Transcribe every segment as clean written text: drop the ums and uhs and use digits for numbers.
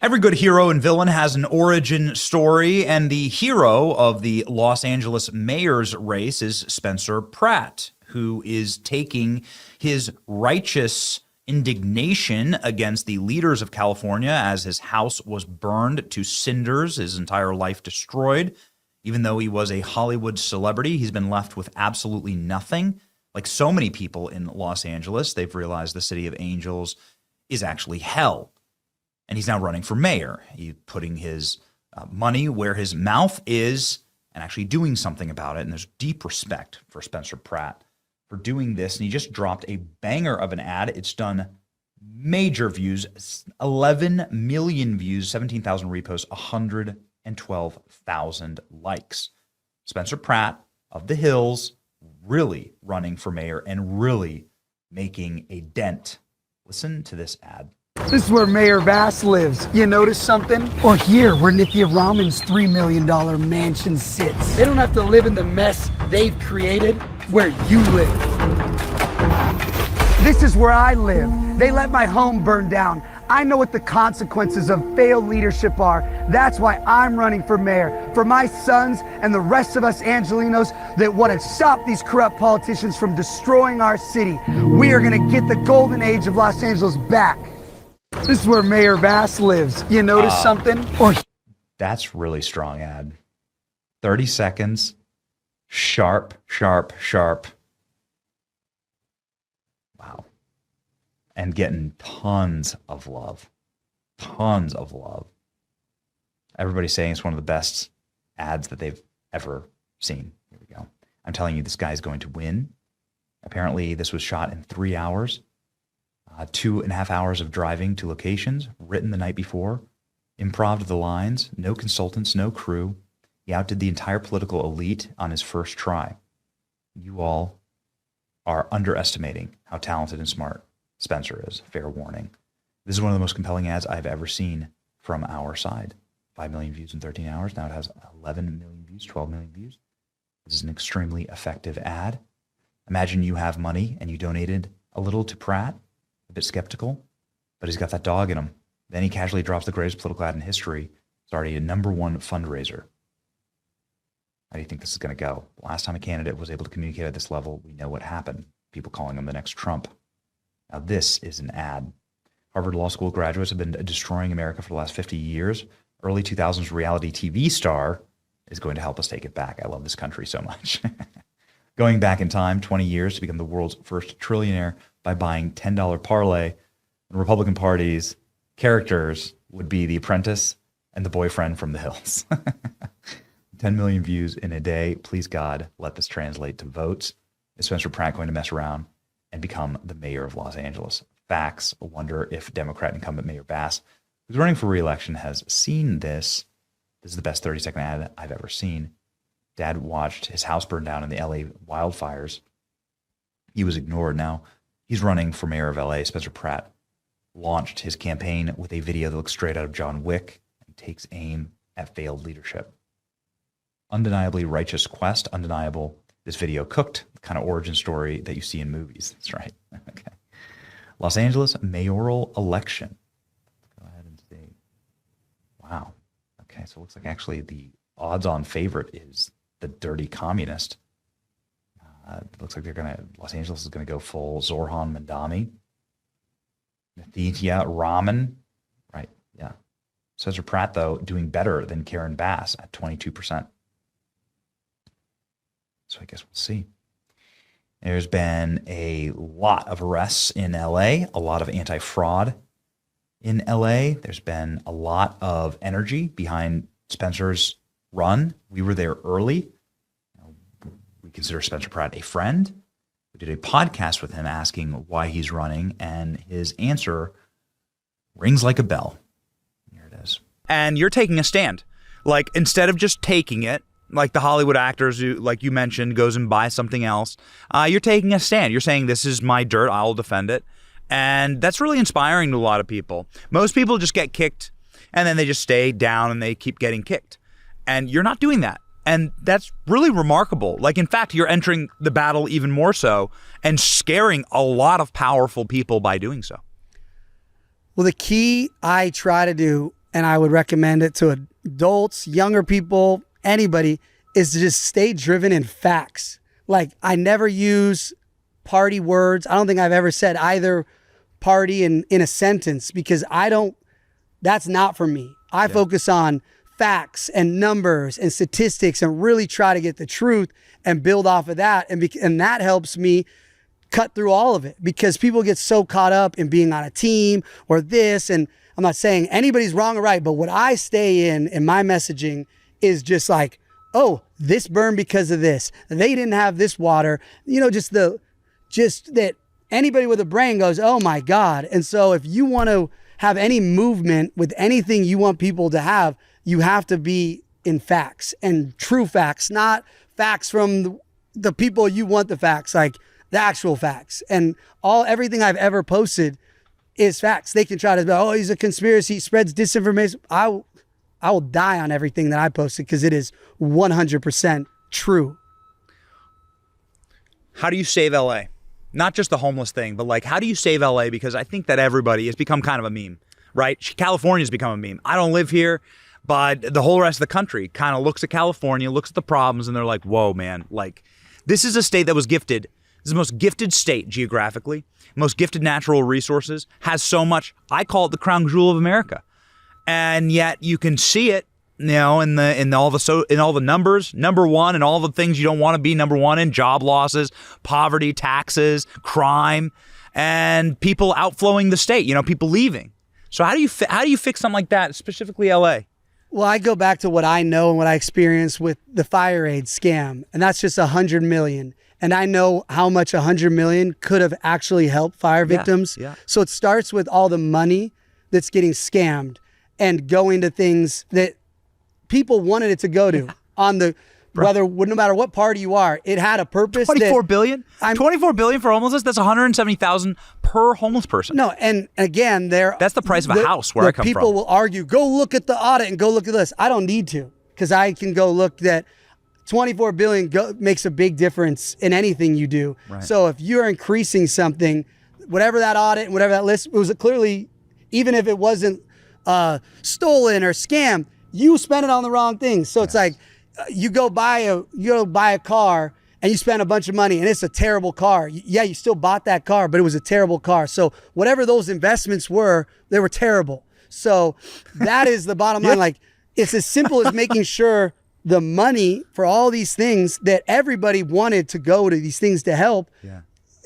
Every good hero and villain has an origin story, and the hero of the Los Angeles mayor's race is Spencer Pratt, who is taking his righteous indignation against the leaders of California as his house was burned to cinders, his entire life destroyed. Even though he was a Hollywood celebrity, he's been left with absolutely nothing. Like so many people in Los Angeles, they've realized the city of angels is actually hell. And he's now running for mayor. He's putting his money where his mouth is and actually doing something about it. And there's deep respect for Spencer Pratt for doing this. And he just dropped a banger of an ad. It's done major views, 11 million views, 17,000 reposts, 112,000 likes. Spencer Pratt of the Hills really running for mayor and really making a dent. Listen to this ad. This is where Mayor Bass lives. You notice something? Or here, where Nithya Raman's $3 million mansion sits. They don't have to live in the mess they've created where you live. This is where I live. They let my home burn down. I know what the consequences of failed leadership are. That's why I'm running for mayor. For my sons and the rest of us Angelinos that want to stop these corrupt politicians from destroying our city. We are going to get the golden age of Los Angeles back. This is where Mayor Bass lives. You notice something? Or that's really strong ad. 30 seconds. Sharp, sharp, sharp. Wow. And getting tons of love. Tons of love. Everybody's saying it's one of the best ads that they've ever seen. Here we go. I'm telling you, this guy's going to win. Apparently, this was shot in 3 hours. 2.5 hours of driving to locations, written the night before, improv the lines, no consultants, no crew. He outdid the entire political elite on his first try. You all are underestimating how talented and smart Spencer is. Fair warning. This is one of the most compelling ads I've ever seen from our side. 5 million views in 13 hours. Now it has 11 million views, 12 million views. This is an extremely effective ad. Imagine you have money and you donated a little to Pratt. A bit skeptical, but he's got that dog in him. Then he casually drops the greatest political ad in history. It's already a #1 fundraiser. How do you think this is going to go? Last time a candidate was able to communicate at this level, we know what happened. People calling him the next Trump. Now this is an ad. Harvard Law School graduates have been destroying America for the last 50 years. Early 2000s reality TV star is going to help us take it back. I love this country so much. Going back in time, 20 years to become the world's first trillionaire by buying $10 parlay. The Republican Party's characters would be the apprentice and the boyfriend from the Hills. 10 million views in a day. Please, God, let this translate to votes. Is Spencer Pratt going to mess around and become the mayor of Los Angeles? Facts. I wonder if Democrat incumbent Mayor Bass, who's running for re-election, has seen this. This is the best 30-second ad I've ever seen. Dad watched his house burn down in the LA wildfires. He was ignored. Now he's running for mayor of LA. Spencer Pratt launched his campaign with a video that looks straight out of John Wick and takes aim at failed leadership. Undeniably righteous quest. Undeniable. This video cooked the kind of origin story that you see in movies. That's right. Okay. Los Angeles mayoral election. Go ahead and see. Wow. Okay. So it looks like actually the odds-on favorite is the dirty communist. It looks like Los Angeles is going to go full Zorhan Mandami. Nithya Raman. Right, yeah. Spencer Pratt, though, doing better than Karen Bass at 22%. So I guess we'll see. There's been a lot of arrests in LA, a lot of anti-fraud in LA. There's been a lot of energy behind Spencer's run. We were there early. We consider Spencer Pratt a friend. We did a podcast with him asking why he's running, and his answer rings like a bell. Here it is. And you're taking a stand. Like, instead of just taking it, like the Hollywood actors who, like you mentioned, goes and buys something else, you're taking a stand. You're saying, this is my dirt, I'll defend it. And that's really inspiring to a lot of people. Most people just get kicked, and then they just stay down and they keep getting kicked. And you're not doing that. And that's really remarkable. Like, in fact, you're entering the battle even more so and scaring a lot of powerful people by doing so. Well, the key I try to do, and I would recommend it to adults, younger people, anybody, is to just stay driven in facts. Like, I never use party words. I don't think I've ever said either party in a sentence, because that's not for me. I focus on facts and numbers and statistics and really try to get the truth and build off of that. And that helps me cut through all of it, because people get so caught up in being on a team or this. And I'm not saying anybody's wrong or right, but what I stay in my messaging is just like, oh, this burned because of this. They didn't have this water, just that anybody with a brain goes, oh my God. And so if you want to have any movement with anything you want people to have, you have to be in facts and true facts, not facts from the people you want the facts, like the actual facts. And everything I've ever posted is facts. They can try to be, oh, he's a conspiracy, he spreads disinformation. I will die on everything that I posted, because it is 100% true. How do you save LA? Not just the homeless thing, but like, how do you save LA? Because I think that everybody has become kind of a meme, right? California's become a meme. I don't live here, but the whole rest of the country kind of looks at California, looks at the problems, and they're like, whoa, man, like, this is a state that was gifted. This is the most gifted state geographically, most gifted natural resources, has so much. I call it the crown jewel of America. And yet you can see it, in all the numbers, number one, and all the things you don't want to be number one in: job losses, poverty, taxes, crime, and people outflowing the state. People leaving. So how do you fix something like that, specifically LA? Well, I go back to what I know and what I experienced with the fire aid scam, and that's just $100 million. And I know how much $100 million could have actually helped fire victims. Yeah. So it starts with all the money that's getting scammed and going to things that people wanted it to go to on the, no matter what party you are, it had a purpose. $24 billion? $24 billion for homelessness? That's $170,000 per homeless person. No, and again, that's the price of a house where I come from. People will argue, go look at the audit and go look at this. I don't need to, because I can go look that $24 billion makes a big difference in anything you do. Right. So if you're increasing something, whatever that audit and whatever that list, it was clearly, even if it wasn't stolen or scammed, you spent it on the wrong things. So it's like, you go buy a car and you spend a bunch of money and it's a terrible car. Yeah, you still bought that car, but it was a terrible car. So whatever those investments were, they were terrible. So that is the bottom line. Like, it's as simple as making sure the money for all these things that everybody wanted to go to these things to help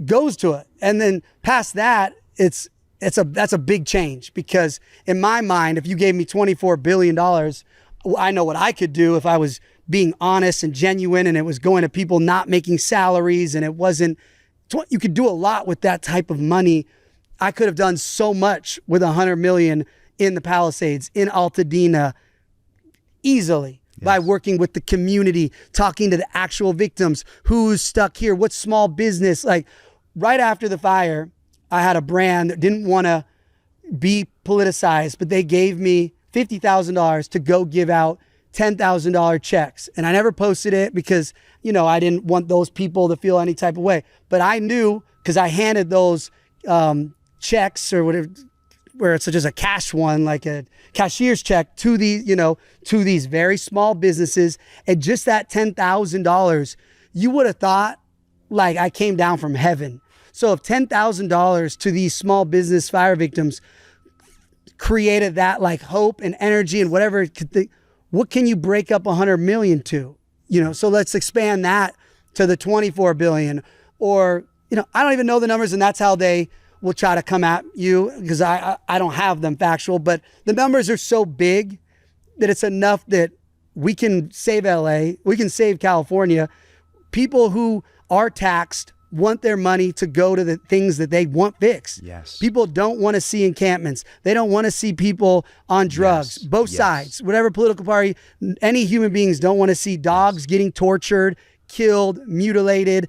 goes to it. And then past that, that's a big change, because in my mind, if you gave me $24 billion, I know what I could do if I was being honest and genuine, and it was going to people not making salaries, and it wasn't, you could do a lot with that type of money. I could have done so much with $100 million in the Palisades, in Altadena, easily. By working with the community, talking to the actual victims, who's stuck here, what's small business. Like, right after the fire, I had a brand that didn't want to be politicized, but they gave me $50,000 to go give out $10,000 checks. And I never posted it because, I didn't want those people to feel any type of way. But I knew, because I handed those checks or whatever, where it's just a cash one, like a cashier's check, to these very small businesses. And just that $10,000, you would have thought like I came down from heaven. So if $10,000 to these small business fire victims created that like hope and energy and whatever, what can you break up 100 million to? So let's expand that to the 24 billion, or, I don't even know the numbers, and that's how they will try to come at you, because I don't have them factual, but the numbers are so big that it's enough that we can save LA, we can save California. People who are taxed want their money to go to the things that they want fixed. Yes. People don't want to see encampments. They don't want to see people on drugs. Both sides, whatever political party, any human beings don't want to see dogs getting tortured, killed, mutilated.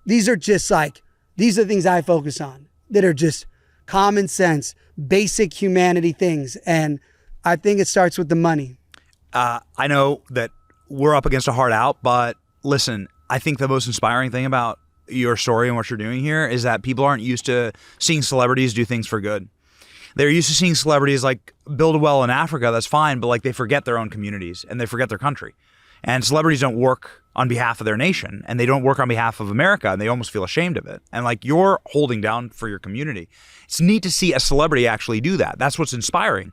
These are the things I focus on, that are just common sense, basic humanity things. And I think it starts with the money. I know that we're up against a hard out, but listen, I think the most inspiring thing about your story and what you're doing here is that people aren't used to seeing celebrities do things for good. They're used to seeing celebrities like build well in Africa, that's fine, but like they forget their own communities and they forget their country. And celebrities don't work on behalf of their nation, and they don't work on behalf of America, and they almost feel ashamed of it. And like, you're holding down for your community. It's neat to see a celebrity actually do that. That's what's inspiring.